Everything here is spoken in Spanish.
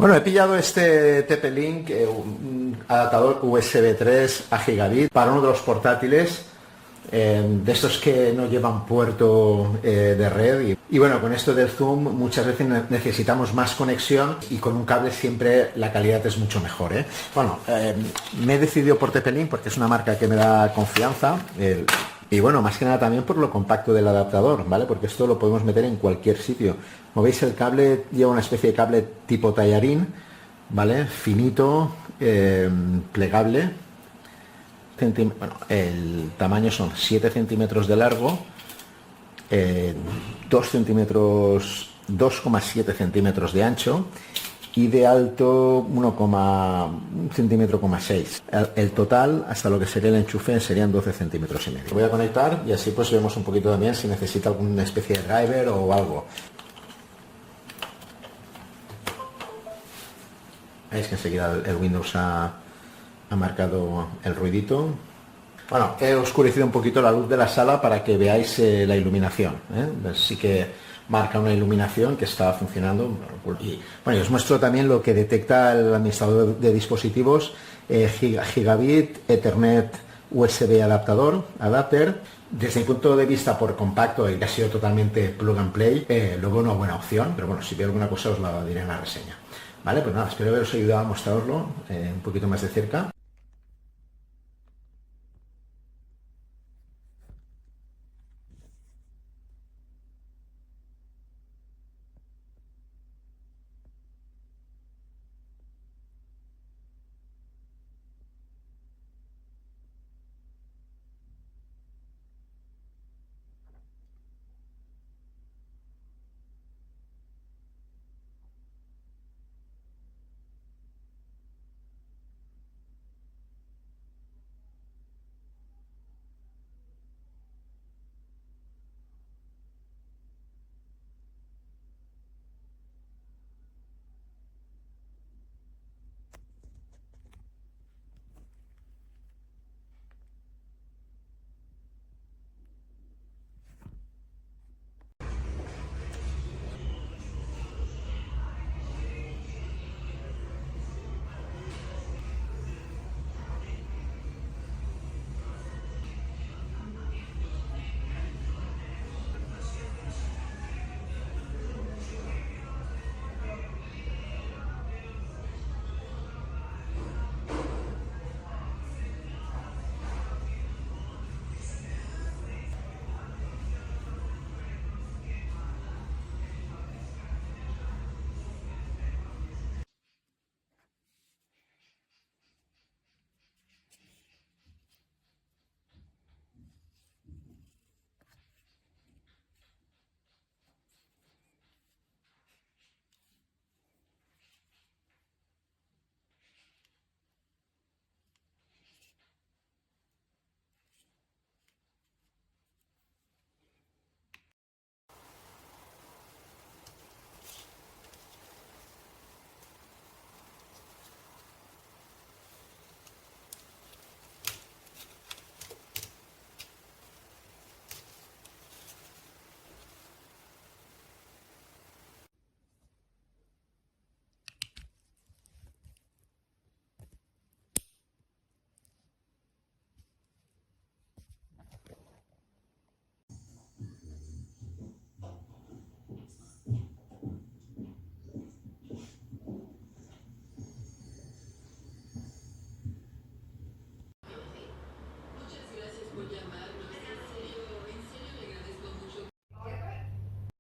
Bueno, he pillado este TP-Link, un adaptador USB 3 a gigabit para uno de los portátiles, de estos que no llevan puerto de red. Y bueno, con esto del zoom muchas veces necesitamos más conexión y con un cable siempre la calidad es mucho mejor, ¿eh? Bueno, me he decidido por TP-Link porque es una marca que me da confianza. Y bueno, más que nada también por lo compacto del adaptador, ¿vale? Porque esto lo podemos meter en cualquier sitio. Como veis, el cable lleva una especie de cable tipo tallarín, ¿vale? Finito, plegable. Bueno, el tamaño son 7 centímetros de largo, 2,7 centímetros de ancho y de alto 1 centímetro. El total, hasta lo que sería el enchufe, serían 12 centímetros y medio. Lo voy a conectar y así pues vemos un poquito también si necesita alguna especie de driver o algo. Veis que enseguida el Windows ha marcado el ruidito. Bueno, he oscurecido un poquito la luz de la sala para que veáis la iluminación, ¿eh? Sí que marca una iluminación que está funcionando. Y bueno, os muestro también lo que detecta el administrador de dispositivos, gigabit, Ethernet, USB adapter. Desde mi punto de vista, por compacto y que ha sido totalmente plug and play, lo veo una buena opción, pero bueno, si veo alguna cosa os la diré en la reseña. Vale, pues nada, espero haberos ayudado a mostraroslo un poquito más de cerca.